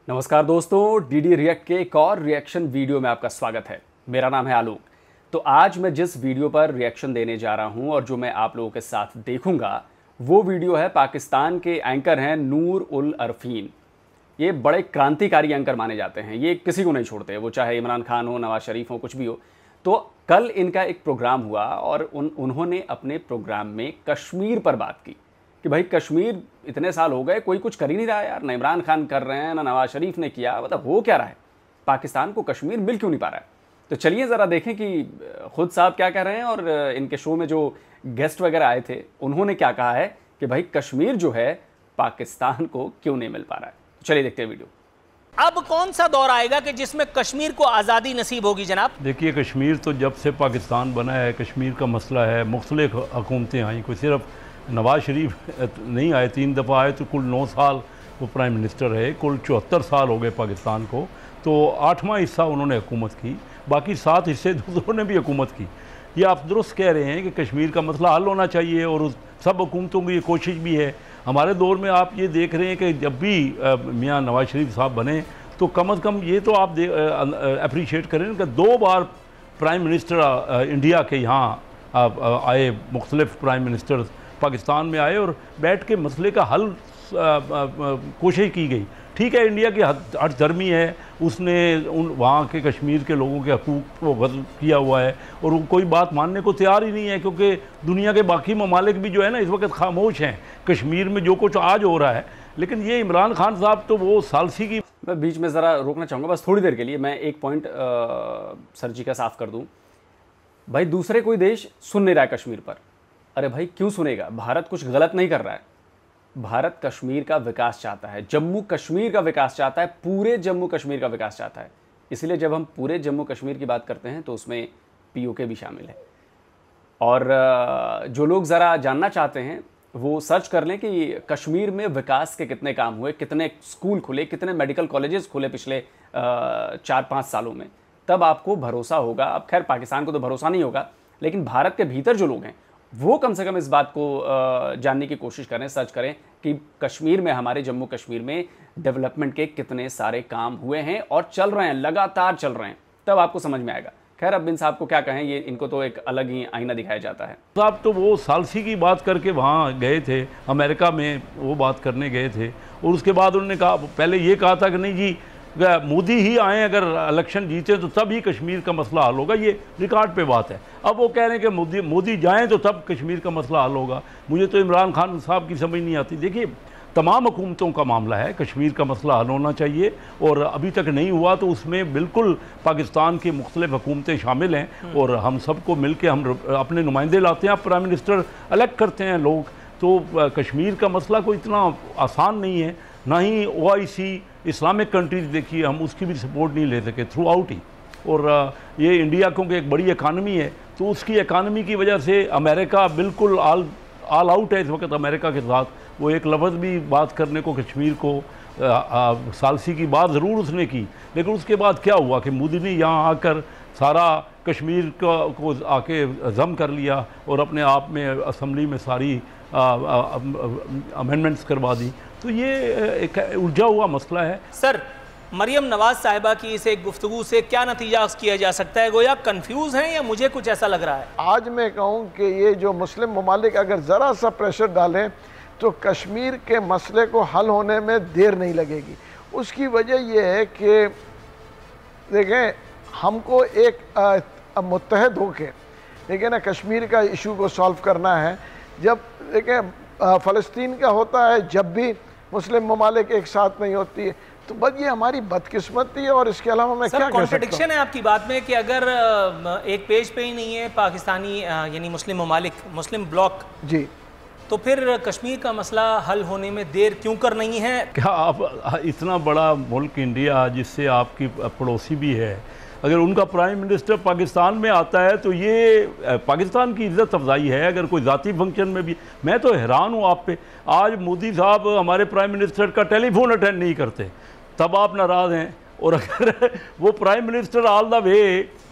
नमस्कार दोस्तों, DD react के एक और रिएक्शन वीडियो में आपका स्वागत है। मेरा नाम है आलोक। तो आज मैं जिस वीडियो पर रिएक्शन देने जा रहा हूं और जो मैं आप लोगों के साथ देखूंगा वो वीडियो है पाकिस्तान के एंकर हैं नूर उल अरफीन। ये बड़े क्रांतिकारी एंकर माने जाते हैं, ये किसी को नहीं छोड़ते, वो चाहे इमरान खान हो, नवाज शरीफ हो, कुछ भी हो। तो कल इनका एक प्रोग्राम हुआ और उन्होंने अपने प्रोग्राम में कश्मीर पर बात की कि भाई कश्मीर इतने साल हो गए, कोई कुछ कर ही नहीं रहा है यार, ना इमरान खान कर रहे हैं, ना नवाज शरीफ ने किया, मतलब हो क्या रहा है, पाकिस्तान को कश्मीर मिल क्यों नहीं पा रहा है। तो चलिए ज़रा देखें कि खुद साहब क्या कह रहे हैं और इनके शो में जो गेस्ट वगैरह आए थे उन्होंने क्या कहा है कि भाई कश्मीर जो है पाकिस्तान को क्यों नहीं मिल पा रहा है। तो चलिए देखते हैं वीडियो। अब कौन सा दौर आएगा कि जिसमें कश्मीर को आज़ादी नसीब होगी जनाब? देखिए, कश्मीर तो जब से पाकिस्तान बना है कश्मीर का मसला है, मुख्तलिफ हुकूमतें आई, कोई सिर्फ नवाज शरीफ नहीं आए, 3 दफ़ा आए तो कुल 9 साल वो प्राइम मिनिस्टर रहे, कुल 74 साल हो गए पाकिस्तान को। तो 8वां हिस्सा उन्होंने हुकूमत की, बाकी 7 हिस्से दूसरों ने भी हुकूमत की। ये आप दुरुस्त कह रहे हैं कि कश्मीर का मसला हल होना चाहिए और उस सब हुकूमतों की ये कोशिश भी है। हमारे दौर में आप ये देख रहे हैं कि जब भी मियाँ नवाज शरीफ साहब बने तो कम अज़ कम ये तो आप अप्रीशिएट करें कि 2 बार प्राइम मिनिस्टर इंडिया के यहाँ आए, मुख्तलिफ प्राइम मिनिस्टर पाकिस्तान में आए और बैठ के मसले का हल कोशिश की गई। ठीक है, इंडिया की हठ धर्मी है, उसने वहाँ के कश्मीर के लोगों के हकूक़ को गज़ब किया हुआ है और वो कोई बात मानने को तैयार ही नहीं है, क्योंकि दुनिया के बाकी ममालिक भी जो है ना इस वक्त खामोश हैं कश्मीर में जो कुछ आज हो रहा है। लेकिन ये इमरान खान साहब तो वो सालसी की। मैं बीच में ज़रा रोकना चाहूँगा बस थोड़ी देर के लिए, मैं एक पॉइंट सर जी का साफ कर दूँ। भाई दूसरे कोई देश सुन नहीं रहा है कश्मीर पर, अरे भाई क्यों सुनेगा, भारत कुछ गलत नहीं कर रहा है। भारत कश्मीर का विकास चाहता है, जम्मू कश्मीर का विकास चाहता है, पूरे जम्मू कश्मीर का विकास चाहता है। इसलिए जब हम पूरे जम्मू कश्मीर की बात करते हैं तो उसमें पीओके भी शामिल है। और जो लोग ज़रा जानना चाहते हैं वो सर्च कर लें कि कश्मीर में विकास के कितने काम हुए, कितने स्कूल खुले, कितने मेडिकल कॉलेजेस खुले पिछले 4-5 सालों में, तब आपको भरोसा होगा। अब खैर पाकिस्तान को तो भरोसा नहीं होगा, लेकिन भारत के भीतर जो लोग हैं वो कम से कम इस बात को जानने की कोशिश करें, सर्च करें कि कश्मीर में, हमारे जम्मू कश्मीर में डेवलपमेंट के कितने सारे काम हुए हैं और चल रहे हैं, लगातार चल रहे हैं, तब आपको समझ में आएगा। खैर अब बिन साहब को क्या कहें, ये इनको तो एक अलग ही आईना दिखाया जाता है। साहब तो वो सालसी की बात करके वहाँ गए थे, अमेरिका में वो बात करने गए थे और उसके बाद उन्होंने कहा, पहले ये कहा था कि नहीं जी मोदी ही आए, अगर इलेक्शन जीते तो तब ही कश्मीर का मसला हल होगा, ये रिकॉर्ड पे बात है। अब वो कह रहे हैं कि मोदी जाएं तो तब कश्मीर का मसला हल होगा। मुझे तो इमरान खान साहब की समझ नहीं आती। देखिए, तमाम हुकूमतों का मामला है, कश्मीर का मसला हल होना चाहिए और अभी तक नहीं हुआ तो उसमें बिल्कुल पाकिस्तान की मुख्तलिफ हुकूमतें शामिल हैं और हम सबको मिल के हम अपने नुमाइंदे लाते हैं, प्राइम मिनिस्टर इलेक्ट करते हैं लोग। तो कश्मीर का मसला कोई इतना आसान नहीं है, ना ही OIC इस्लामिक कंट्रीज देखिए, हम उसकी भी सपोर्ट नहीं ले सके थ्रू आउट ही। और ये इंडिया क्योंकि एक बड़ी इकानमी है तो उसकी इकानमी की वजह से अमेरिका बिल्कुल ऑल आउट है इस वक्त अमेरिका के साथ। वो एक लफ्ज़ भी बात करने को कश्मीर को सालसी की बात ज़रूर उसने की, लेकिन उसके बाद क्या हुआ कि मोदी ने यहाँ आकर सारा कश्मीर को आके जम कर लिया और अपने आप में असम्बली में सारी अमेंडमेंट्स करवा दी। तो ये एक उलझा हुआ मसला है। सर, मरियम नवाज साहिबा की इस एक गुफ्तगू से क्या नतीजा किया जा सकता है? गोया कंफ्यूज हैं या मुझे कुछ ऐसा लग रहा है? आज मैं कहूँ कि ये जो मुस्लिम ममालिक अगर ज़रा सा प्रेशर डालें तो कश्मीर के मसले को हल होने में देर नहीं लगेगी। उसकी वजह यह है कि देखें, हमको एक मुत्तहद होके देखें ना कश्मीर का इशू को सॉल्व करना है। जब देखें फ़लस्तीन का होता है, जब भी मुस्लिम ममालिक एक साथ नहीं होती है, तो बस ये हमारी बदकिस्मती है और इसके अलावा मैं क्या कह सकता हूं। कॉन्ट्रडिक्शन है आपकी बात में कि अगर एक पेज पे ही नहीं है पाकिस्तानी यानी मुस्लिम ममालिक, मुस्लिम ब्लॉक जी, तो फिर कश्मीर का मसला हल होने में देर क्यों कर नहीं है? क्या आप इतना बड़ा मुल्क इंडिया जिससे आपकी पड़ोसी भी है, अगर उनका प्राइम मिनिस्टर पाकिस्तान में आता है तो ये पाकिस्तान की इज़्ज़त अफजाई है। अगर कोई ज़ाती फंक्शन में भी, मैं तो हैरान हूँ आप पे। आज मोदी साहब हमारे प्राइम मिनिस्टर का टेलीफोन अटेंड नहीं करते, तब आप नाराज़ हैं। और अगर वो prime minister all the way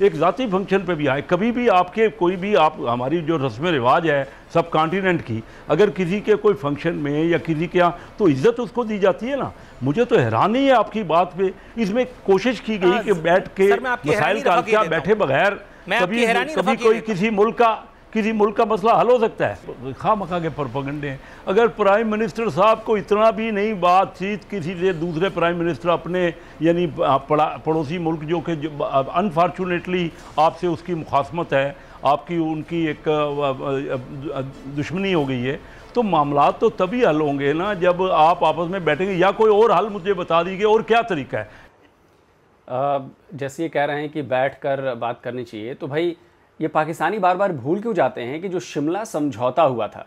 एक ज़ाती फंक्शन पे भी आए, कभी भी आपके कोई भी आप हमारी जो रस्म रिवाज है सब कॉन्टिनेंट की, अगर किसी के कोई फंक्शन में या किसी के यहाँ तो इज्जत उसको दी जाती है ना। मुझे तो हैरानी है आपकी बात पे। इसमें कोशिश की गई कि बैठ के मसाइल का क्या बैठे बगैर कभी कोई किसी मुल्क का मसला हल हो सकता है। खामखा के प्रोपेगेंडे हैं। अगर प्राइम मिनिस्टर साहब को इतना भी नहीं बातचीत किसी से दूसरे प्राइम मिनिस्टर अपने यानी पड़ोसी मुल्क जो कि अनफॉर्चुनेटली आपसे उसकी मुखासमत है, आपकी उनकी एक दुश्मनी हो गई है, तो मामला तो तभी हल होंगे ना जब आप आपस में बैठेंगे। या कोई और हल मुझे बता दीजिए और क्या तरीका है। जैसे ये कह रहे हैं कि बैठकर बात करनी चाहिए, तो भाई ये पाकिस्तानी बार बार भूल क्यों जाते हैं कि जो शिमला समझौता हुआ था,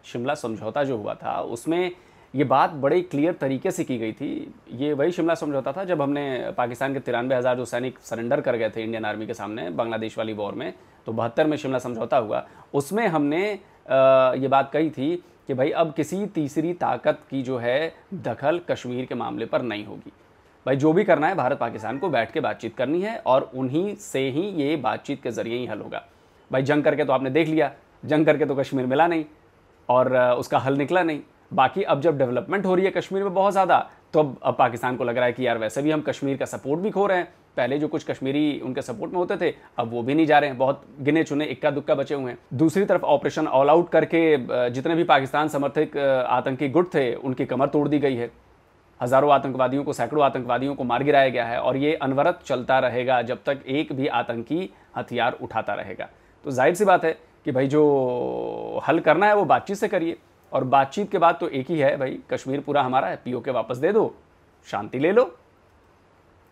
शिमला समझौता जो हुआ था उसमें ये बात बड़े क्लियर तरीके से की गई थी। ये वही शिमला समझौता था जब हमने पाकिस्तान के 93,000 जो सैनिक सरेंडर कर गए थे इंडियन आर्मी के सामने बांग्लादेश वाली वॉर में, तो 72 में शिमला समझौता हुआ। उसमें हमने ये बात कही थी कि भाई अब किसी तीसरी ताकत की जो है दखल कश्मीर के मामले पर नहीं होगी। भाई जो भी करना है भारत पाकिस्तान को बैठ के बातचीत करनी है और उन्हीं से ही ये बातचीत के ज़रिए ही हल होगा। भाई जंग करके तो आपने देख लिया, जंग करके तो कश्मीर मिला नहीं और उसका हल निकला नहीं। बाकी अब जब डेवलपमेंट हो रही है कश्मीर में बहुत ज़्यादा, तो अब पाकिस्तान को लग रहा है कि यार वैसे भी हम कश्मीर का सपोर्ट भी खो रहे हैं। पहले जो कुछ कश्मीरी उनके सपोर्ट में होते थे अब वो भी नहीं जा रहे हैं, बहुत गिने चुने इक्का दुक्का बचे हुए हैं। दूसरी तरफ ऑपरेशन ऑल आउट करके जितने भी पाकिस्तान समर्थित आतंकी गुट थे उनकी कमर तोड़ दी गई है। हज़ारों आतंकवादियों को, सैकड़ों आतंकवादियों को मार गिराया गया है और ये अनवरत चलता रहेगा जब तक एक भी आतंकी हथियार उठाता रहेगा। तो जाहिर सी बात है कि भाई जो हल करना है वो बातचीत से करिए, और बातचीत के बाद तो एक ही है भाई, कश्मीर पूरा हमारा है, पीओके वापस दे दो, शांति ले लो।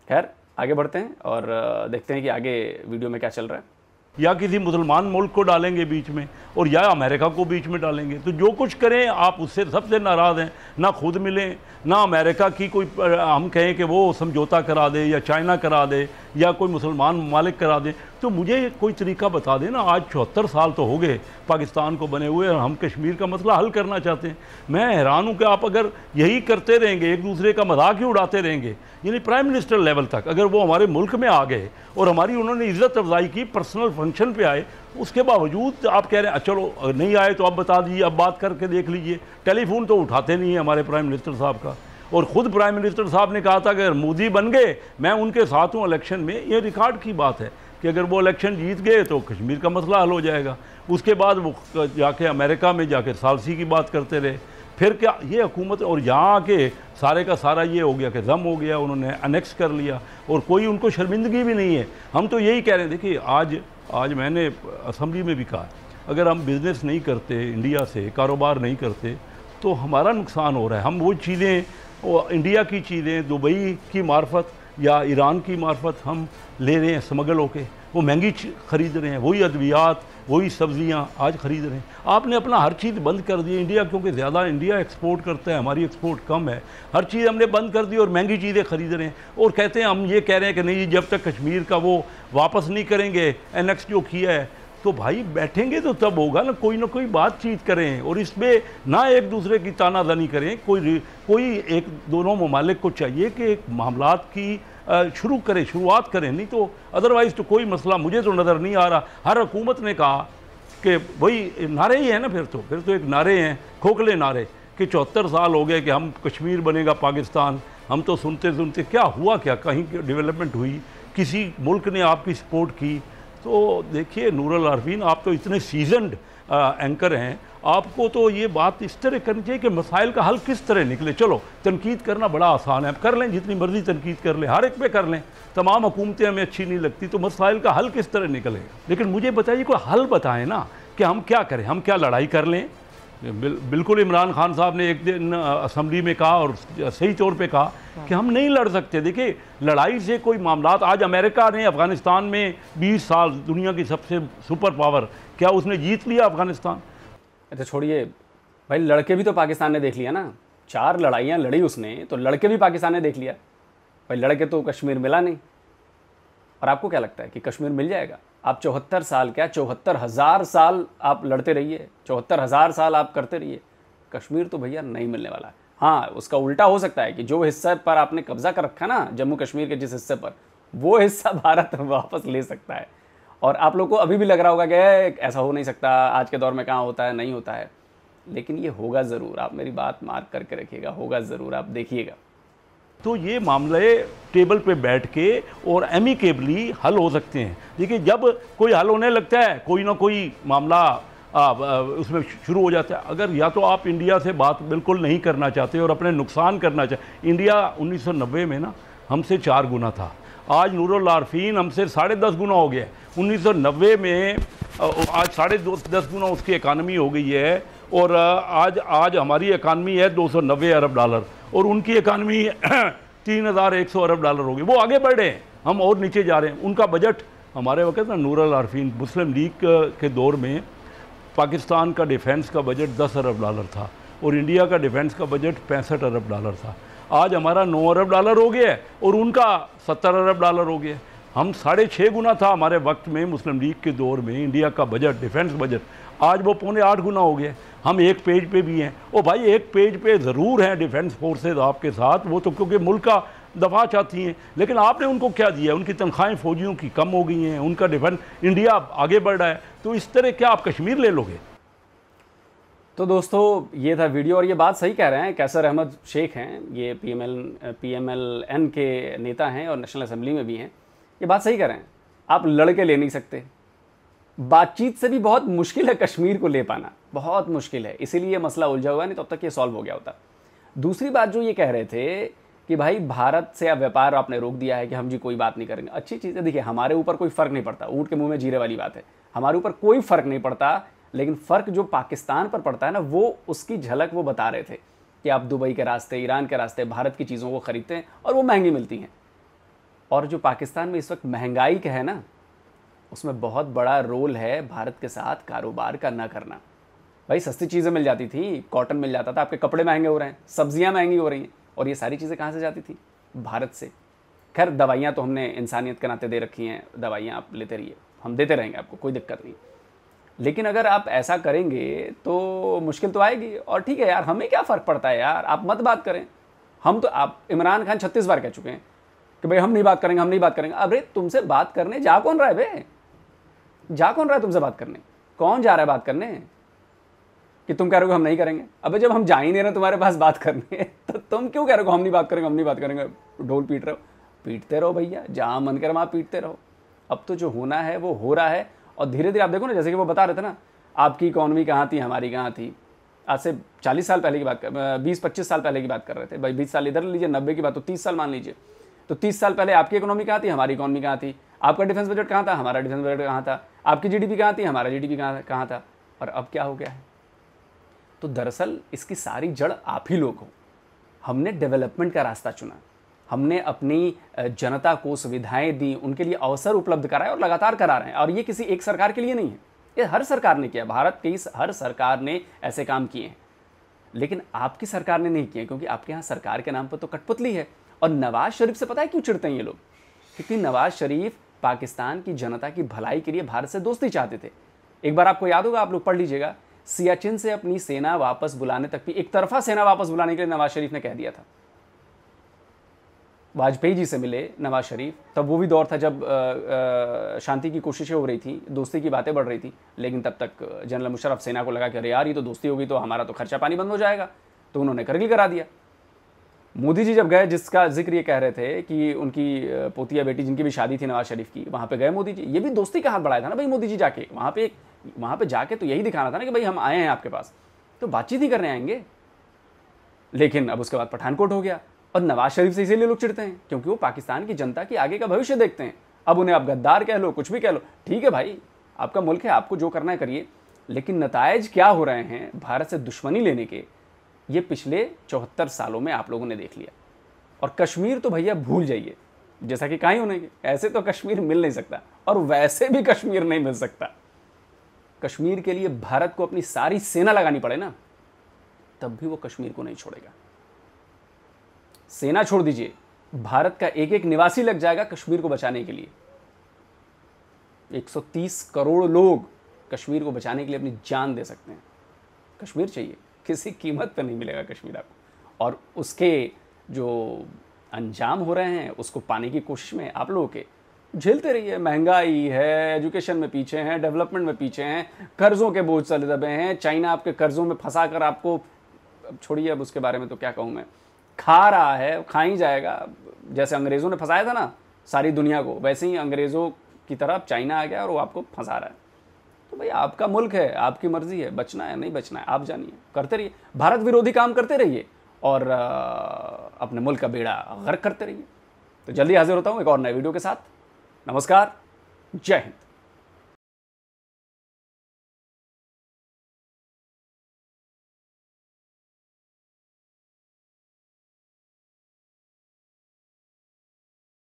खैर आगे बढ़ते हैं और देखते हैं कि आगे वीडियो में क्या चल रहा है। या किसी मुसलमान मुल्क को डालेंगे बीच में और या अमेरिका को बीच में डालेंगे, तो जो कुछ करें आप उससे सबसे नाराज़ हैं। ना खुद मिलें, ना अमेरिका की कोई हम कहें कि वो समझौता करा दे या चाइना करा दे या कोई मुसलमान ममालिक करा दे। तो मुझे कोई तरीका बता दें ना। आज 74 साल तो हो गए पाकिस्तान को बने हुए और हम कश्मीर का मसला हल करना चाहते हैं। मैं हैरान हूँ कि आप अगर यही करते रहेंगे, एक दूसरे का मजाक ही उड़ाते रहेंगे, यानी प्राइम मिनिस्टर लेवल तक अगर वो हमारे मुल्क में आ गए और हमारी उन्होंने इज़्ज़त अफजाई की, पर्सनल फंक्शन पे आए, उसके बावजूद आप कह रहे हैं चलो नहीं आए तो अब बता दीजिए, अब बात करके देख लीजिए। टेलीफोन तो उठाते नहीं है हमारे प्राइम मिनिस्टर साहब का। और ख़ुद प्राइम मिनिस्टर साहब ने कहा था कि अगर मोदी बन गए मैं उनके साथ हूँ इलेक्शन में। ये रिकॉर्ड की बात है कि अगर वो इलेक्शन जीत गए तो कश्मीर का मसला हल हो जाएगा। उसके बाद वो जाके अमेरिका में जाके सालसी की बात करते रहे। फिर क्या ये हुकूमत, और यहाँ आके सारे का सारा ये हो गया कि दम हो गया, उन्होंने अनेक्स कर लिया और कोई उनको शर्मिंदगी भी नहीं है। हम तो यही कह रहे हैं, देखिए आज मैंने असम्बली में भी कहा, अगर हम बिज़नेस नहीं करते इंडिया से, कारोबार नहीं करते, तो हमारा नुकसान हो रहा है। हम वो चीज़ें, वो इंडिया की चीज़ें दुबई की मार्फत या ईरान की मार्फत हम ले रहे हैं स्मगल होके, वो महंगी ख़रीद रहे हैं। वही अद्वियात, वही सब्जियां आज ख़रीद रहे हैं। आपने अपना हर चीज़ बंद कर दी इंडिया, क्योंकि ज़्यादा इंडिया एक्सपोर्ट करता है, हमारी एक्सपोर्ट कम है। हर चीज़ हमने बंद कर दी और महंगी चीज़ें ख़रीद रहे हैं। और कहते हैं, हम ये कह रहे हैं कि नहीं जब तक कश्मीर का वो वापस नहीं करेंगे एनेक्स जो किया है, तो भाई बैठेंगे तो तब होगा ना कोई बातचीत करें और इसमें ना एक दूसरे की तानाजानी करें। कोई एक दोनों ममालिक को चाहिए कि एक मामलात की शुरुआत करें, नहीं तो अदरवाइज़ तो कोई मसला मुझे तो नज़र नहीं आ रहा। हर हुकूमत ने कहा कि वही नारे ही हैं ना, फिर तो एक नारे हैं, खोखले नारे कि 74 साल हो गए कि हम कश्मीर बनेगा पाकिस्तान। हम तो सुनते सुनते क्या हुआ, क्या कहीं डेवलपमेंट हुई, किसी मुल्क ने आपकी सपोर्ट की? तो देखिए नूरुल आरफीन, आप तो इतने सीजनड एंकर हैं, आपको तो ये बात इस तरह करनी चाहिए कि मसाइल का हल किस तरह निकले। चलो तनकीद करना बड़ा आसान है, आप कर लें, जितनी मर्जी तनकीद कर लें, हर एक पे कर लें। तमाम हुकूमतें हमें अच्छी नहीं लगती, तो मसाइल का हल किस तरह निकलेगा? लेकिन मुझे बताइए, कोई हल बताएं ना कि हम क्या करें, हम क्या लड़ाई कर लें? बिल्कुल इमरान खान साहब ने एक दिन असम्बली में कहा और सही तौर पे कहा कि हम नहीं लड़ सकते। देखिए लड़ाई से कोई मामलात, आज अमेरिका ने अफ़गानिस्तान में 20 साल दुनिया की सबसे सुपर पावर, क्या उसने जीत लिया अफ़गानिस्तान? अच्छा छोड़िए भाई, लड़के भी तो पाकिस्तान ने देख लिया ना, 4 लड़ाइयाँ लड़ी उसने, तो लड़के भी पाकिस्तान ने देख लिया। भाई लड़के तो कश्मीर मिला नहीं। और आपको क्या लगता है कि कश्मीर मिल जाएगा? आप 74 साल, क्या 74,000 साल आप लड़ते रहिए, 74,000 साल आप करते रहिए, कश्मीर तो भैया नहीं मिलने वाला है। हाँ, उसका उल्टा हो सकता है कि जो हिस्से पर आपने कब्जा कर रखा ना, जम्मू कश्मीर के जिस हिस्से पर, वो हिस्सा भारत वापस ले सकता है। और आप लोग को अभी भी लग रहा होगा कि ऐसा हो नहीं सकता, आज के दौर में कहाँ होता है, नहीं होता है, लेकिन ये होगा ज़रूर। आप मेरी बात मार्क करके रखिएगा, होगा ज़रूर, आप देखिएगा। तो ये मामले टेबल पे बैठ के और एमिकेबली हल हो सकते हैं। देखिए, जब कोई हल होने लगता है, कोई ना कोई मामला उसमें शुरू हो जाता है। अगर या तो आप इंडिया से बात बिल्कुल नहीं करना चाहते और अपने नुकसान करना चाहते, इंडिया 1990 में ना हमसे 4 गुना था, आज नूरुल आरफीन हमसे 10.5 गुना हो गया। 1990 में आज 10.5 गुना उसकी इकानमी हो गई है, और आज हमारी इकानमी है $290 अरब और उनकी इकानमी 3,100 अरब हो गई। वो आगे बढ़ रहे हैं, हम और नीचे जा रहे हैं। उनका बजट हमारे वक्त ना नूरुल आरफीन मुस्लिम लीग के दौर में पाकिस्तान का डिफेंस का बजट $10 अरब था और इंडिया का डिफेंस का बजट $65 अरब था। आज हमारा $9 अरब हो गया है और उनका $70 अरब हो गया। हम 6.5 गुना था हमारे वक्त में मुस्लिम लीग के दौर में इंडिया का बजट, डिफेंस बजट, आज वो 7.25 गुना हो गया। हम एक पेज पे भी हैं। ओ भाई, एक पेज पे ज़रूर हैं डिफेंस फोर्सेज आपके साथ, वो तो क्योंकि मुल्क का दफा चाहती हैं, लेकिन आपने उनको क्या दिया? उनकी तनख्वाहें फौजियों की कम हो गई हैं, उनका डिफेंस, इंडिया आगे बढ़ रहा है, तो इस तरह क्या आप कश्मीर ले लोगे? तो दोस्तों, ये था वीडियो, और ये बात सही कह रहे हैं कैसर अहमद शेख हैं, ये PMLN के नेता हैं और नेशनल असेंबली में भी हैं। ये बात सही कह रहे हैं, आप लड़के ले नहीं सकते, बातचीत से भी बहुत मुश्किल है कश्मीर को ले पाना, बहुत मुश्किल है, इसीलिए ये मसला उलझा हुआ है, नहीं तो अब तक ये सॉल्व हो गया होता। दूसरी बात जो ये कह रहे थे कि भाई भारत से अब व्यापार आपने रोक दिया है कि हम जी कोई बात नहीं करेंगे, अच्छी चीज़ है। देखिए, हमारे ऊपर कोई फ़र्क नहीं पड़ता, ऊँट के मुंह में जीरे वाली बात है, हमारे ऊपर कोई फ़र्क नहीं पड़ता, लेकिन फ़र्क जो पाकिस्तान पर पड़ता है ना, वो उसकी झलक वो बता रहे थे कि आप दुबई के रास्ते, ईरान के रास्ते भारत की चीज़ों को ख़रीदते हैं और वो महंगी मिलती हैं। और जो पाकिस्तान में इस वक्त महंगाई का है ना, उसमें बहुत बड़ा रोल है भारत के साथ कारोबार का ना करना। भाई, सस्ती चीज़ें मिल जाती थी, कॉटन मिल जाता था, आपके कपड़े महंगे हो रहे हैं, सब्जियां महंगी हो रही हैं, और ये सारी चीज़ें कहाँ से जाती थी? भारत से। खैर, दवाइयाँ तो हमने इंसानियत के नाते दे रखी हैं, दवाइयाँ आप लेते रहिए, हम देते रहेंगे आपको, कोई दिक्कत नहीं। लेकिन अगर आप ऐसा करेंगे तो मुश्किल तो आएगी। और ठीक है यार, हमें क्या फ़र्क पड़ता है यार, आप मत बात करें। हम तो, आप इमरान खान 36 बार कह चुके हैं कि भाई हम नहीं बात करेंगे, हम नहीं बात करेंगे। अरे तुमसे बात करने जा कौन रहा है बे? जा कौन रहा है तुमसे बात करने? कौन जा रहा है बात करने कि तुम कह रहे हो हम नहीं करेंगे? अबे जब हम जा ही नहीं रहे तुम्हारे पास बात करने, तो तुम क्यों कह रहे हो हम नहीं बात करेंगे, हम नहीं बात करेंगे? ढोल पीट रहे हो, पीटते रहो भैया, जहाँ मन करे वहाँ पीटते रहो। अब तो जो होना है वो हो रहा है, और धीरे धीरे आप देखो ना, जैसे कि वो बता रहे थे ना, आपकी इकॉनमी कहाँ थी, हमारी कहाँ थी। आज से 40 साल पहले की बात, 20-25 साल पहले की बात कर रहे थे भाई। 20 साल इधर लीजिए, 90 की बात, तो 30 साल मान लीजिए। तो 30 साल पहले आपकी इकोनॉमी कहाँ थी, हमारी इकोनॉमी कहाँ थी? आपका डिफेंस बजट कहाँ था, हमारा डिफेंस बजट कहाँ था? आपकी GDP कहाँ थी, हमारा GDP कहाँ था? और अब क्या हो गया है? तो दरअसल इसकी सारी जड़ आप ही लोग हो। हमने डेवलपमेंट का रास्ता चुना, हमने अपनी जनता को सुविधाएं दी, उनके लिए अवसर उपलब्ध कराए और लगातार करा रहे हैं। और ये किसी एक सरकार के लिए नहीं है, ये हर सरकार ने किया, भारत की हर सरकार ने ऐसे काम किए हैं। लेकिन आपकी सरकार ने नहीं किए, क्योंकि आपके यहाँ सरकार के नाम पर तो कठपुतली है। और नवाज शरीफ से पता है क्यों चिढ़ते हैं ये लोग? क्योंकि नवाज शरीफ पाकिस्तान की जनता की भलाई के लिए भारत से दोस्ती चाहते थे। एक बार आपको याद होगा, आप लोग पढ़ लीजिएगा, सियाचिन से अपनी सेना वापस बुलाने तक भी, एक तरफा सेना वापस बुलाने के लिए नवाज शरीफ ने कह दिया था। वाजपेयी जी से मिले नवाज शरीफ, तब वो भी दौर था जब शांति की कोशिशें हो रही थी, दोस्ती की बातें बढ़ रही थी। लेकिन तब तक जनरल मुशर्रफ सेना को लगा कि अरे यार, ये तो दोस्ती होगी तो हमारा तो खर्चा पानी बंद हो जाएगा, तो उन्होंने करगिल करा दिया। मोदी जी जब गए, जिसका जिक्र ये कह रहे थे कि उनकी पोतिया बेटी जिनकी भी शादी थी नवाज शरीफ की, वहाँ पे गए मोदी जी, ये भी दोस्ती का हाथ बढ़ाया था ना भाई मोदी जी जाके वहाँ पे जाके तो यही दिखाना था ना कि भाई हम आए हैं आपके पास, तो बातचीत ही करने आएंगे। लेकिन अब उसके बाद पठानकोट हो गया, और नवाज शरीफ से इसीलिए लोग चिढ़ते हैं क्योंकि वो पाकिस्तान की जनता की आगे का भविष्य देखते हैं। अब उन्हें आप गद्दार कह लो, कुछ भी कह लो, ठीक है भाई, आपका मुल्क है, आपको जो करना है करिए। लेकिन नतायज क्या हो रहे हैं भारत से दुश्मनी लेने के, ये पिछले 74 सालों में आप लोगों ने देख लिया। और कश्मीर तो भैया भूल जाइए, जैसा कि कहीं होने के, ऐसे तो कश्मीर मिल नहीं सकता, और वैसे भी कश्मीर नहीं मिल सकता। कश्मीर के लिए भारत को अपनी सारी सेना लगानी पड़े ना, तब भी वो कश्मीर को नहीं छोड़ेगा। सेना छोड़ दीजिए, भारत का एक एक निवासी लग जाएगा कश्मीर को बचाने के लिए। 130 करोड़ लोग कश्मीर को बचाने के लिए अपनी जान दे सकते हैं। कश्मीर चाहिए, किसी कीमत पर नहीं मिलेगा कश्मीर आपको। और उसके जो अंजाम हो रहे हैं उसको पाने की कोशिश में आप लोगों के झेलते रहिए। महंगाई है, एजुकेशन में पीछे हैं, डेवलपमेंट में पीछे हैं, कर्जों के बोझ चले दबे हैं, चाइना आपके कर्जों में फंसा कर आपको, छोड़िए अब उसके बारे में तो क्या कहूँ मैं, खा रहा है, खा ही जाएगा। जैसे अंग्रेज़ों ने फंसाया था ना सारी दुनिया को, वैसे ही अंग्रेज़ों की तरफ चाइना आ गया और वो आपको फंसा रहा है। तो भाई आपका मुल्क है, आपकी मर्जी है, बचना है नहीं बचना है आप जानिए, करते रहिए, भारत विरोधी काम करते रहिए और अपने मुल्क का बेड़ा गर्क करते रहिए। तो जल्दी हाजिर होता हूँ एक और नए वीडियो के साथ। नमस्कार, जय हिंद।